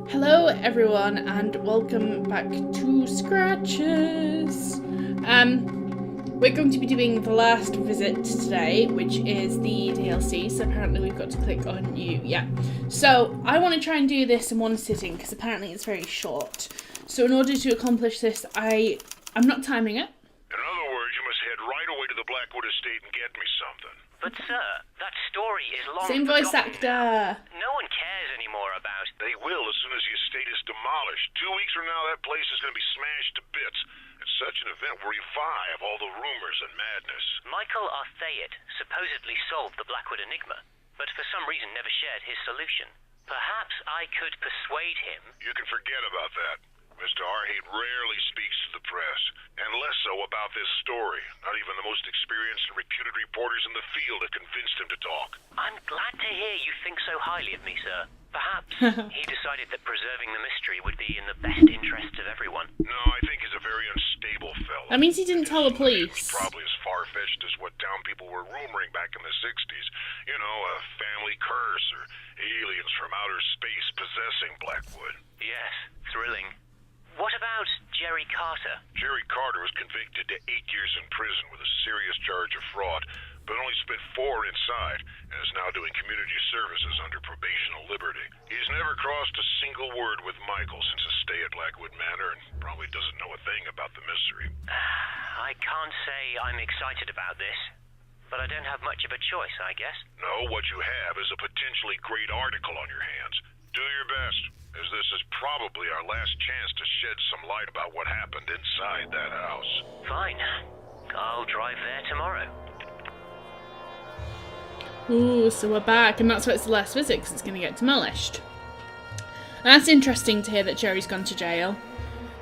Hello everyone and welcome back to Scratches. We're going to be doing the last visit today, which is the DLC, so apparently we've got to click on new, yeah. So I want to try and do this in one sitting because apparently it's very short. So in order to accomplish this, I'm not timing it. In other words, you must head right away to the Blackwood estate and get me something. But sir, that story is long Same voice forgotten actor. now. No one cares anymore about. They will as soon as the estate is demolished. 2 weeks from now, that place is going to be smashed to bits. And such an event will revive all the rumors and madness. Michael Arthate supposedly solved the Blackwood enigma, but for some reason never shared his solution. Perhaps I could persuade him. You can forget about that. Mr. Arthate rarely speaks to the press, and less so about this story. Not even the most experienced and reputed reporters in the field have convinced him to talk. I'm glad to hear you think so highly of me, sir. Perhaps he decided that preserving the mystery would be in the best interests of everyone. No, I think he's a very unstable fellow. That means he didn't tell the police. It's probably as far-fetched as what town people were rumoring back in the 60s. You know, a family curse or aliens from outer space possessing Blackwood. Yes, thrilling. What about Jerry Carter? Jerry Carter was convicted to 8 years in prison with a serious charge of fraud, but only spent 4 inside, and is now doing community services under probational liberty. He's never crossed a single word with Michael since his stay at Blackwood Manor, and probably doesn't know a thing about the mystery. I can't say I'm excited about this, but I don't have much of a choice, I guess. No, what you have is a potentially great article on your hands. Do your best, as this is probably our last chance to shed some light about what happened inside that house. Fine. I'll drive there tomorrow. Ooh, so we're back, and that's why it's the last visit, because it's going to get demolished. And that's interesting to hear that Jerry's gone to jail,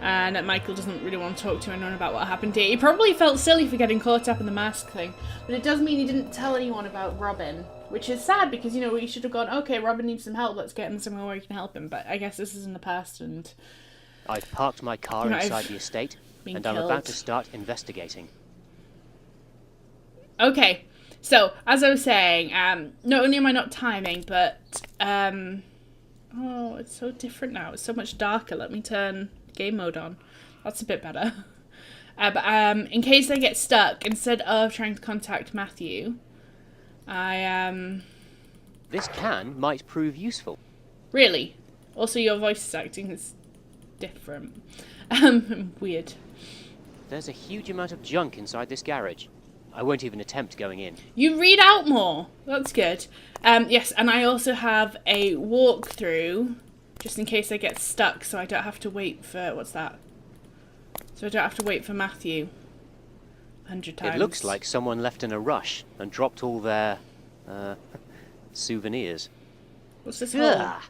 and that Michael doesn't really want to talk to anyone about what happened here. He probably felt silly for getting caught up in the mask thing, but it does mean he didn't tell anyone about Robin, which is sad, because, you know, we should have gone, okay, Robin needs some help, let's get him somewhere where we can help him, but I guess this is in the past, and... I've parked my car inside the estate, and I'm about to start investigating. Okay. So, as I was saying, not only am I not timing, but, oh, it's so different now. It's so much darker. Let me turn game mode on. That's a bit better. But in case I get stuck, instead of trying to contact Matthew, This might prove useful. Really? Also, your voice acting is different. Weird. There's a huge amount of junk inside this garage. I won't even attempt going in. You read out more. That's good. Yes, and I also have a walkthrough, just in case I get stuck, so I don't have to wait for... What's that? So I don't have to wait for Matthew 100 times. It looks like someone left in a rush and dropped all their, souvenirs. What's this hole? Ugh!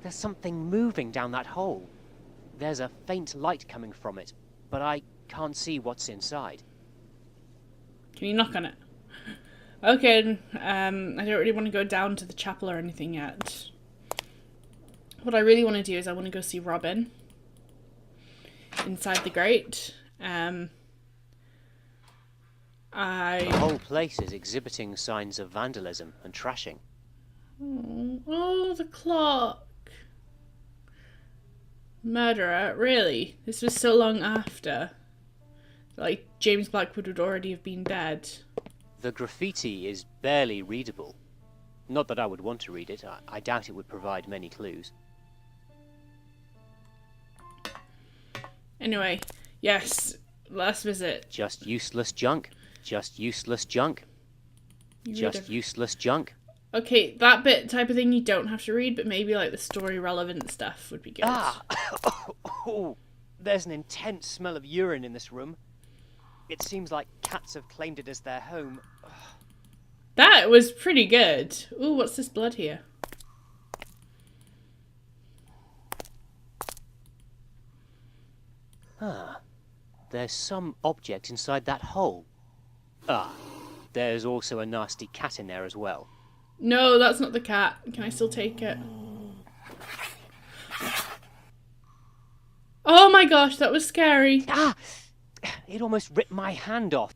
There's something moving down that hole. There's a faint light coming from it, but I can't see what's inside. Can you knock on it? Okay, I don't really want to go down to the chapel or anything yet. What I really want to do is I want to go see Robin inside the grate. The whole place is exhibiting signs of vandalism and trashing. Oh, the clock. Murderer, really? This was so long after. Like, James Blackwood would already have been dead. The graffiti is barely readable. Not that I would want to read it. I doubt it would provide many clues. Anyway, yes, last visit. Just useless junk. Just useless junk. Just useless junk. Okay, that bit type of thing you don't have to read, but maybe like the story relevant stuff would be good. Oh, there's an intense smell of urine in this room. It seems like cats have claimed it as their home. That was pretty good. Ooh, what's this blood here? There's some object inside that hole. There's also a nasty cat in there as well. No, that's not the cat. Can I still take it? Oh my gosh, that was scary. It almost ripped my hand off.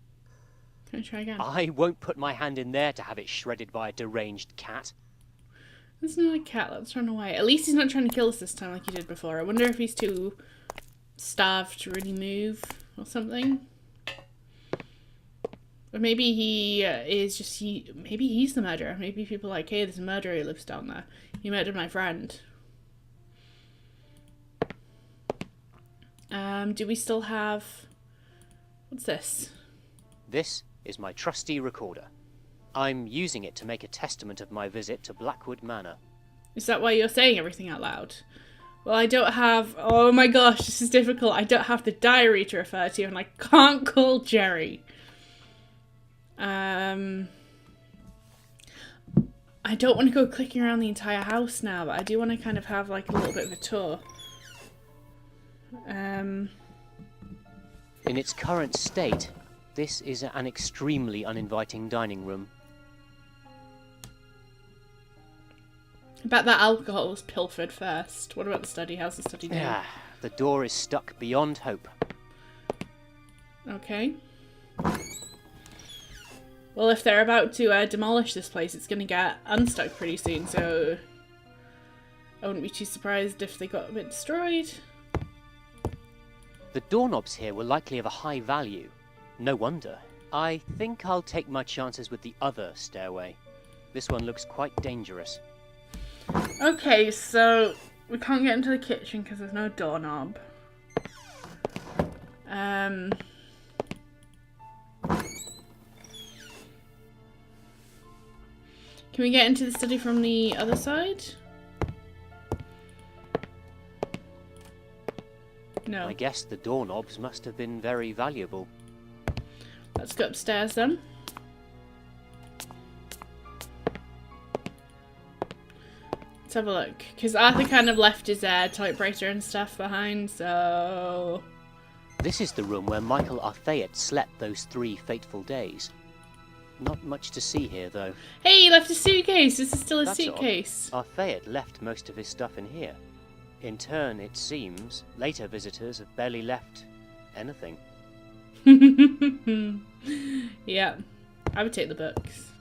Can I try again? I won't put my hand in there to have it shredded by a deranged cat. There's another cat that's run away. At least he's not trying to kill us this time like he did before. I wonder if he's too starved to really move or something. Or maybe he is just maybe he's the murderer. Maybe people are like, hey, there's a murderer who lives down there. He murdered my friend. Do we still have... What's this? This is my trusty recorder. I'm using it to make a testament of my visit to Blackwood Manor. Is that why you're saying everything out loud? Well, I don't have... Oh my gosh, this is difficult. I don't have the diary to refer to and I can't call Jerry. I don't want to go clicking around the entire house now, but I do want to kind of have like a little bit of a tour. In its current state, this is an extremely uninviting dining room. I bet that alcohol was pilfered first. What about the study? How's the study doing? Yeah, the door is stuck beyond hope. Okay. Well, if they're about to demolish this place, it's going to get unstuck pretty soon, so I wouldn't be too surprised if they got a bit destroyed. The doorknobs here were likely of a high value. No wonder. I think I'll take my chances with the other stairway. This one looks quite dangerous. Okay, so we can't get into the kitchen because there's no doorknob. Can we get into the study from the other side? No. I guess the doorknobs must have been very valuable. Let's go upstairs then. Let's have a look. Because Arthur kind of left his typewriter and stuff behind, so... This is the room where Michael Arthate slept those 3 fateful days. Not much to see here, though. Hey, he left a suitcase! This is still a That's suitcase. odd. Arthate left most of his stuff in here. In turn, it seems, later visitors have barely left anything. Yeah, I would take the books.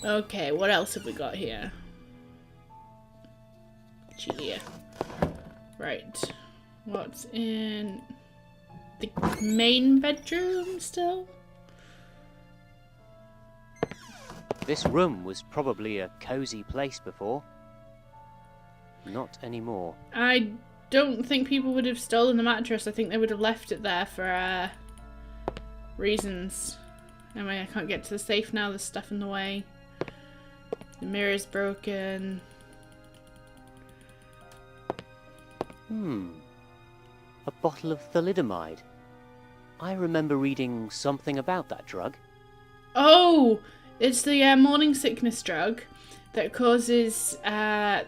Okay, what else have we got here? Julia. Right. What's in the main bedroom still? This room was probably a cozy place before. Not anymore. I don't think people would have stolen the mattress. I think they would have left it there for reasons. Anyway, I can't get to the safe now. There's stuff in the way. The mirror's broken. A bottle of thalidomide. I remember reading something about that drug. Oh! It's the morning sickness drug that causes... I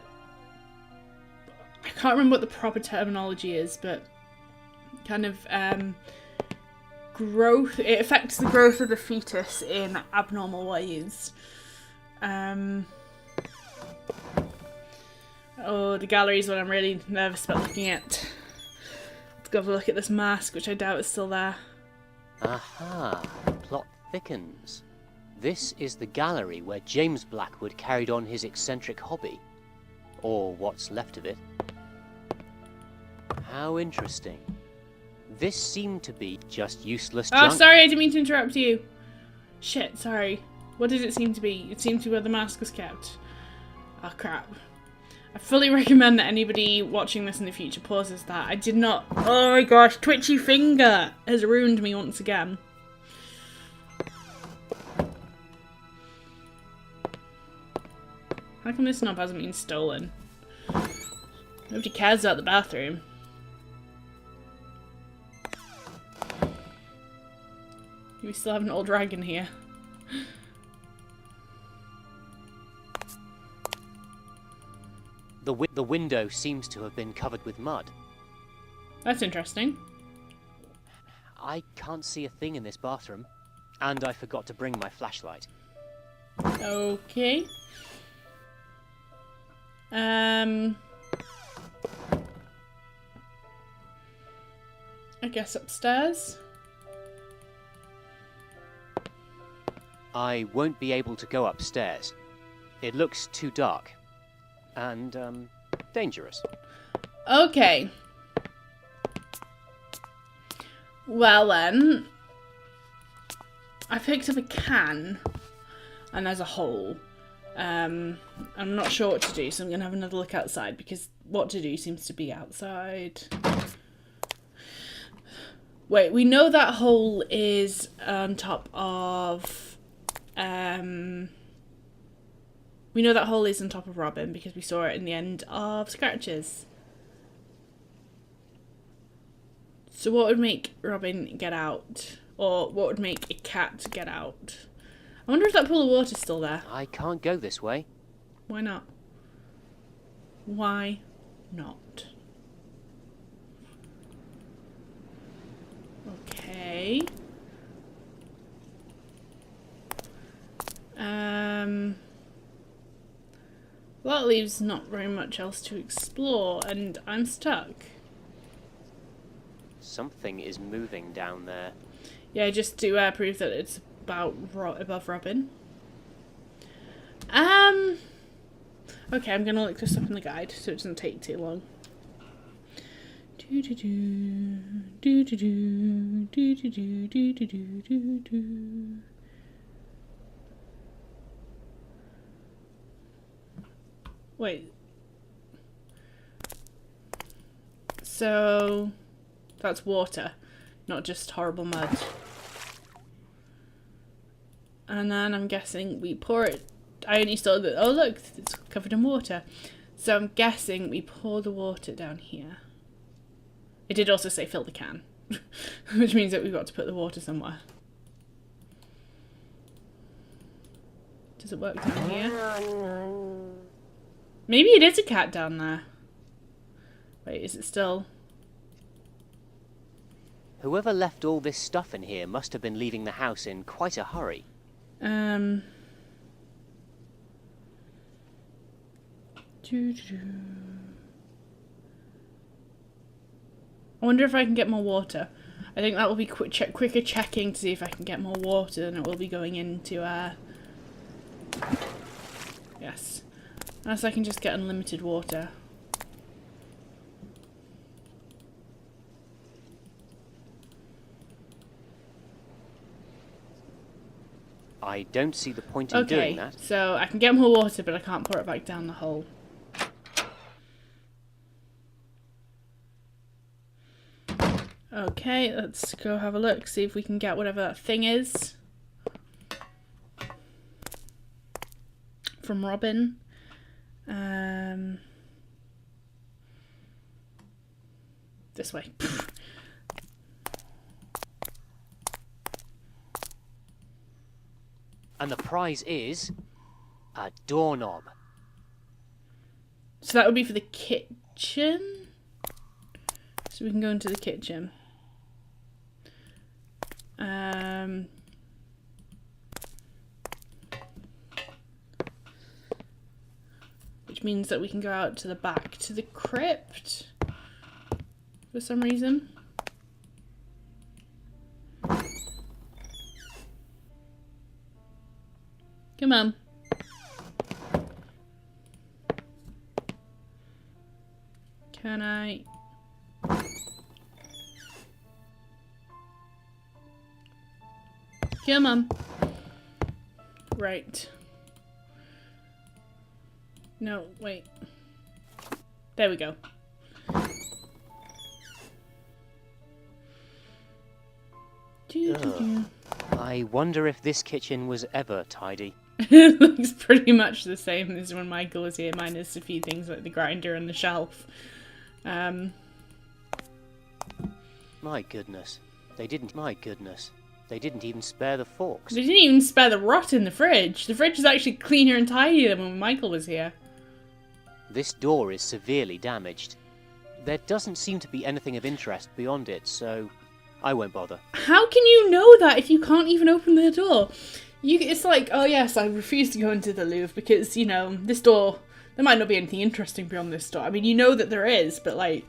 can't remember what the proper terminology is, but kind of growth. It affects the growth of the fetus in abnormal ways. Oh, the gallery is what I'm really nervous about looking at. Let's go have a look at this mask, which I doubt is still there. Aha, the plot thickens. This is the gallery where James Blackwood carried on his eccentric hobby. Or what's left of it. How interesting. This seemed to be just useless junk. Oh, sorry, I didn't mean to interrupt you. Shit, sorry. What did it seem to be? It seemed to be where the mask was kept. Oh, crap. I fully recommend that anybody watching this in the future pauses that. I did not... Oh my gosh, twitchy finger has ruined me once again. How come this knob hasn't been stolen? Nobody cares about the bathroom. We still have an old dragon here. The window seems to have been covered with mud. That's interesting. I can't see a thing in this bathroom. And I forgot to bring my flashlight. Okay. I guess upstairs. I won't be able to go upstairs. It looks too dark. And, dangerous. Okay. Well then, I picked up a can, and there's a hole. I'm not sure what to do, so I'm going to have another look outside, because what to do seems to be outside. Wait, we know that hole is on top of... we know that hole is on top of Robin, because we saw it in the end of Scratches. So what would make Robin get out? Or what would make a cat get out? I wonder if that pool of water's still there. I can't go this way. Why not? Why not? Okay. Well, that leaves not very much else to explore, and I'm stuck. Something is moving down there. Yeah, just to prove that it's about above Robin. Okay, I'm gonna look this up in the guide so it doesn't take too long. Wait. So that's water, not just horrible mud. And then I'm guessing we pour it. I only saw that. Oh look, it's covered in water. So I'm guessing we pour the water down here. It did also say fill the can, which means that we've got to put the water somewhere. Does it work down here? Maybe it is a cat down there. Wait, is it still? Whoever left all this stuff in here must have been leaving the house in quite a hurry. I wonder if I can get more water. I think that will be quicker checking to see if I can get more water than it will be going into, yes. Unless I can just get unlimited water. I don't see the point in doing that. So I can get more water, but I can't pour it back down the hole. Okay, let's go have a look, see if we can get whatever that thing is from Robin. This way. And the prize is a doorknob. So that would be for the kitchen. So we can go into the kitchen. Which means that we can go out to the back to the crypt for some reason. Come on. Can I? Come on. Right. No, wait. There we go. I wonder if this kitchen was ever tidy. It looks pretty much the same as when Michael was here, minus a few things like the grinder and the shelf. My goodness. They didn't even spare the forks. They didn't even spare the rot in the fridge. The fridge is actually cleaner and tidier than when Michael was here. This door is severely damaged. There doesn't seem to be anything of interest beyond it, so I won't bother. How can you know that if you can't even open the door? It's like, oh yes, I refuse to go into the Louvre because, you know, this door, there might not be anything interesting beyond this door. I mean, you know that there is, but like,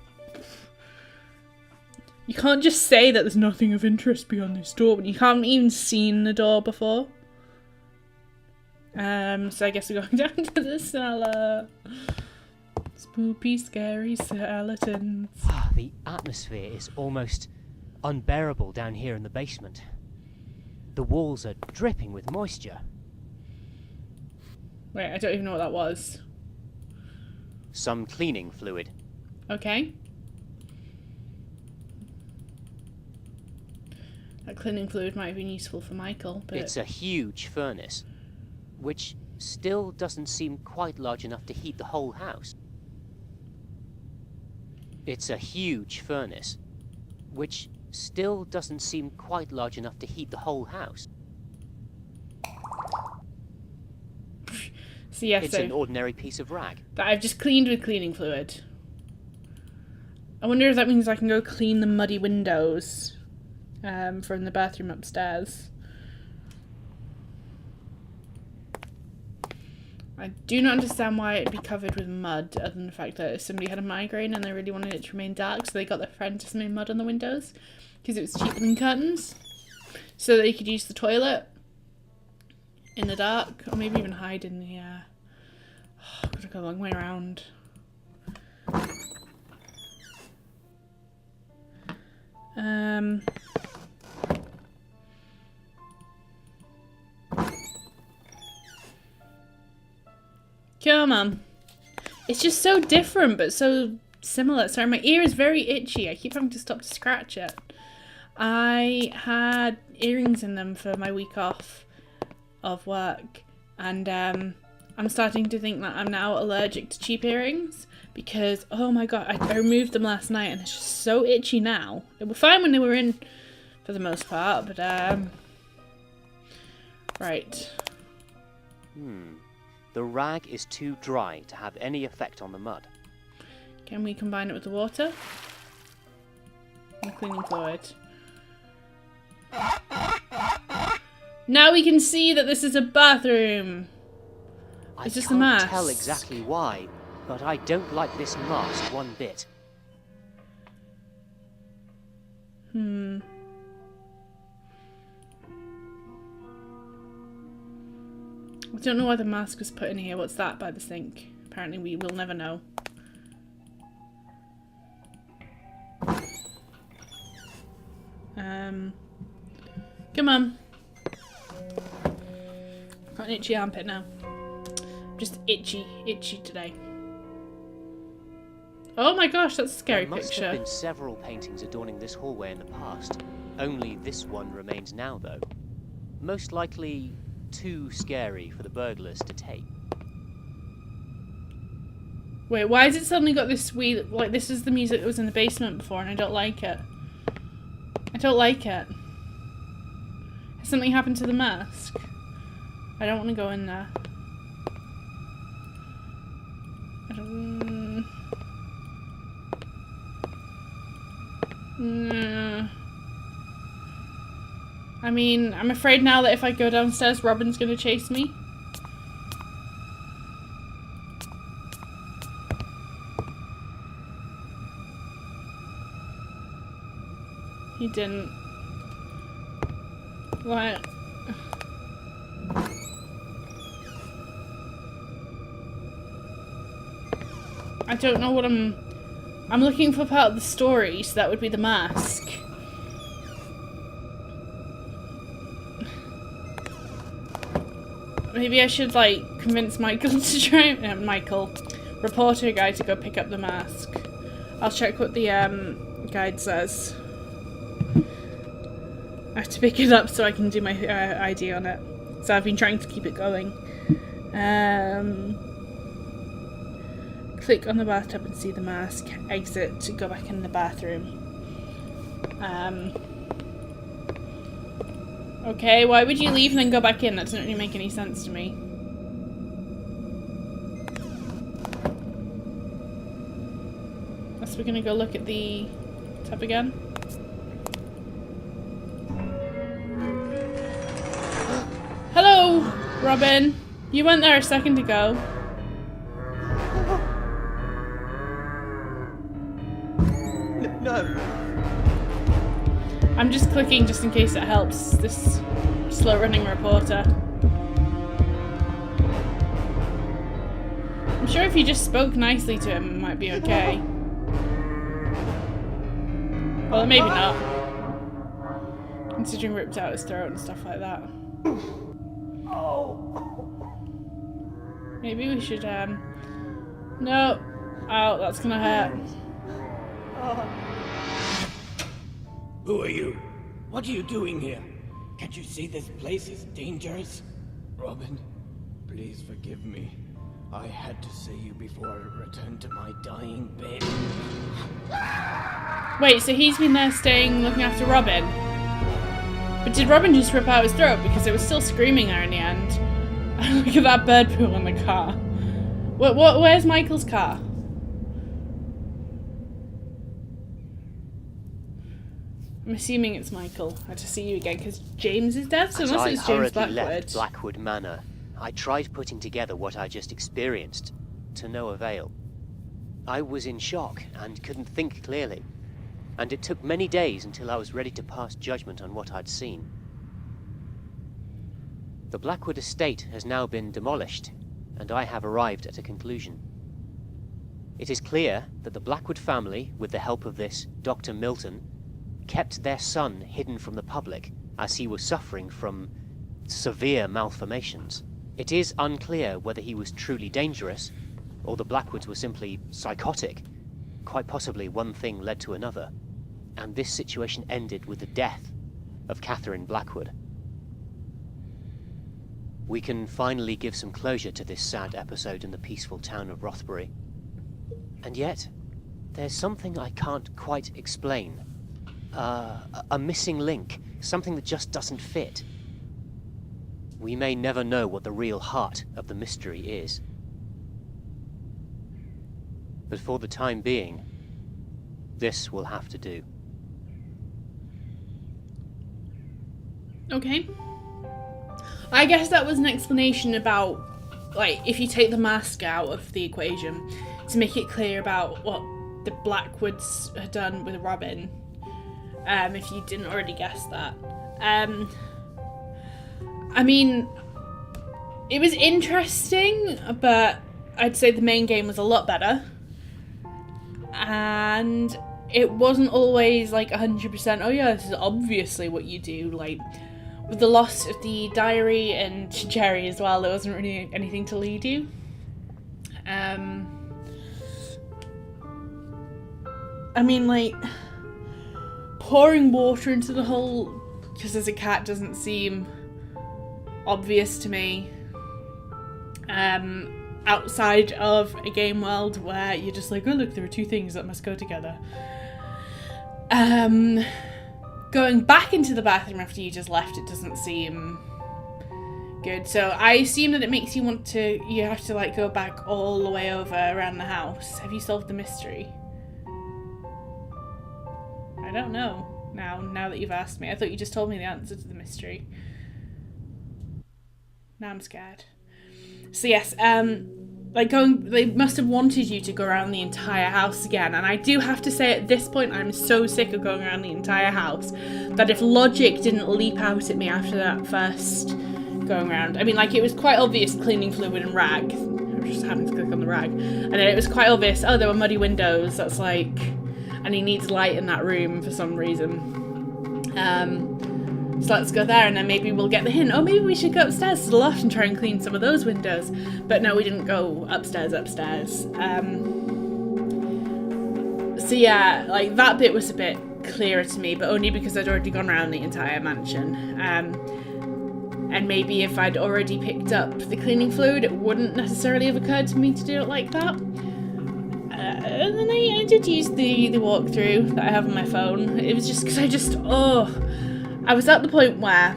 you can't just say that there's nothing of interest beyond this door when you haven't even seen the door before. So I guess we're going down to the cellar. Spoopy, scary skeletons. The atmosphere is almost unbearable down here in the basement. The walls are dripping with moisture. Wait, I don't even know what that was. Some cleaning fluid. Okay. That cleaning fluid might have been useful for Michael, but... It's a huge furnace, which still doesn't seem quite large enough to heat the whole house. It's a huge furnace, which still doesn't seem quite large enough to heat the whole house. So yes, It's an ordinary piece of rag. That I've just cleaned with cleaning fluid. I wonder if that means I can go clean the muddy windows from the bathroom upstairs. I do not understand why it'd be covered with mud, other than the fact that somebody had a migraine and they really wanted it to remain dark, so they got their friend to smear mud on the windows, because it was cheaper than curtains, so they could use the toilet in the dark, or maybe even hide in the, I've got to go a long way around. Come on. It's just so different, but so similar. Sorry, my ear is very itchy. I keep having to stop to scratch it. I had earrings in them for my week off of work, and I'm starting to think that I'm now allergic to cheap earrings because, oh my god, I removed them last night and it's just so itchy now. They were fine when they were in for the most part, but right. The rag is too dry to have any effect on the mud. Can we combine it with the water? And the cleaning fluid. Now we can see that this is a bathroom. It's just a mask. I can't tell exactly why, but I don't like this mask one bit. I don't know why the mask was put in here. What's that by the sink? Apparently we will never know. Come on. Got an itchy armpit now. I'm just itchy today. Oh my gosh, that's a scary There must picture. have been several paintings adorning this hallway in the past. Only this one remains now, though. Most likely too scary for the burglars to take. Wait, why has it suddenly got this wee... Like, this is the music that was in the basement before and I don't like it. I don't like it. Has something happened to the mask? I don't want to go in there. I don't... I mean, I'm afraid now that if I go downstairs, Robin's gonna chase me. He didn't. What? I don't know what I'm looking for part of the story, so that would be the mask. Maybe I should, like, convince Michael to try... reporter guy to go pick up the mask. I'll check what the, guide says. I have to pick it up so I can do my, ID on it. So I've been trying to keep it going. Click on the bathtub and see the mask. Exit to go back in the bathroom. Okay, why would you leave and then go back in? That doesn't really make any sense to me. Guess we're gonna go look at the tub again. Hello, Robin. You went there a second ago. No. I'm just clicking just in case it helps this slow running reporter. I'm sure if you just spoke nicely to him, it might be okay. Well, maybe not. Considering ripped out his throat and stuff like that. Maybe we should, no. Oh, that's gonna hurt. Who are you? What are you doing here? Can't you see this place is dangerous? Robin, please forgive me. I had to see you before I returned to my dying bed. Wait, so he's been there staying, looking after Robin? But did Robin just rip out his throat? Because it was still screaming there in the end. Look at that bird poo on the car. Where's Michael's car? I'm assuming it's Michael. I had to see you again because James is dead, so unless it's James Blackwood. Left Blackwood Manor, I tried putting together what I just experienced, to no avail. I was in shock and couldn't think clearly, and it took many days until I was ready to pass judgment on what I'd seen. The Blackwood estate has now been demolished, and I have arrived at a conclusion. It is clear that the Blackwood family, with the help of this Dr. Milton, kept their son hidden from the public as he was suffering from severe malformations. It is unclear whether he was truly dangerous or the Blackwoods were simply psychotic. Quite possibly one thing led to another, and this situation ended with the death of Catherine Blackwood. We can finally give some closure to this sad episode in the peaceful town of Rothbury. And yet, there's something I can't quite explain. A missing link, something that just doesn't fit. We may never know what the real heart of the mystery is. But for the time being, this will have to do. Okay. I guess that was an explanation about, like, if you take the mask out of the equation, to make it clear about what the Blackwoods had done with Robin. If you didn't already guess that. I mean, it was interesting, but I'd say the main game was a lot better. And it wasn't always like 100%, oh yeah, this is obviously what you do. Like, with the loss of the diary and Jerry as well, there wasn't really anything to lead you. I mean, like, pouring water into the hole because there's a cat doesn't seem obvious to me. Outside of a game world where you're just like, oh look, there are two things that must go together. Going back into the bathroom after you just left, it doesn't seem good. So I assume that it makes you want to, you have to like go back all the way over around the house. Have you solved the mystery? I don't know now that you've asked me. I thought you just told me the answer to the mystery. Now I'm scared. So yes, they must have wanted you to go around the entire house again, and I do have to say at this point I'm so sick of going around the entire house that if logic didn't leap out at me after that first going around, I mean, like, it was quite obvious cleaning fluid and rag. I just happened to click on the rag, and then it was quite obvious, oh, there were muddy windows, that's like, and he needs light in that room for some reason. So let's go there, and then maybe we'll get the hint. Oh, maybe we should go upstairs to the loft and try and clean some of those windows. But no, we didn't go upstairs. So yeah, like, that bit was a bit clearer to me, but only because I'd already gone around the entire mansion. And maybe if I'd already picked up the cleaning fluid, it wouldn't necessarily have occurred to me to do it like that. And then I did use the walkthrough that I have on my phone. It was just because I was at the point where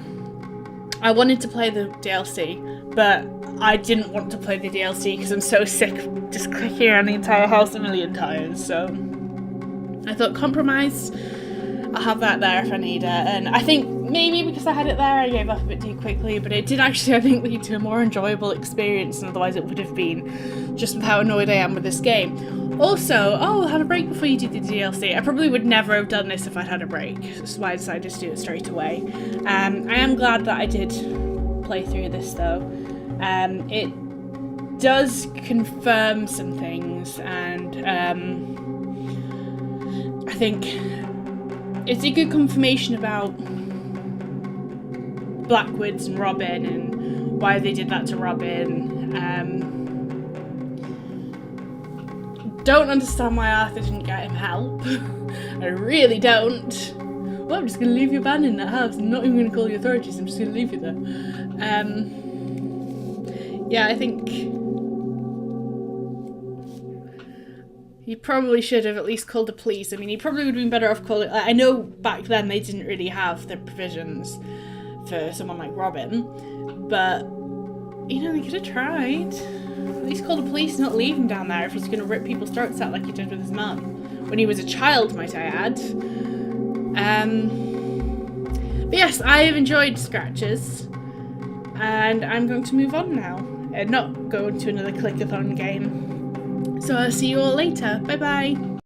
I wanted to play the DLC, but I didn't want to play the DLC because I'm so sick of just clicking around the entire house a million times. So I thought, compromise, I'll have that there if I need it. And I think maybe because I had it there, I gave up a bit too quickly, but it did actually, I think, lead to a more enjoyable experience than otherwise it would have been, just with how annoyed I am with this game. Also, have a break before you do the DLC. I probably would never have done this if I'd had a break. That's why I decided to do it straight away. I am glad that I did play through this though. does confirm some things, and I think it's a good confirmation about Blackwoods and Robin and why they did that to Robin. Don't understand why Arthur didn't get him help. I really don't. Well, I'm just going to leave you abandoned in that house. I'm not even going to call the authorities. I'm just going to leave you there. Yeah, I think he probably should have at least called the police. I mean, he probably would have been better off calling... I know back then they didn't really have the provisions for someone like Robin, but, you know, they could have tried. At least call the police, not leave him down there if he's going to rip people's throats out like he did with his mum. When he was a child, might I add. But yes, I have enjoyed Scratches, and I'm going to move on now, and not go into another click-a-thon game. So I'll see you all later. Bye bye.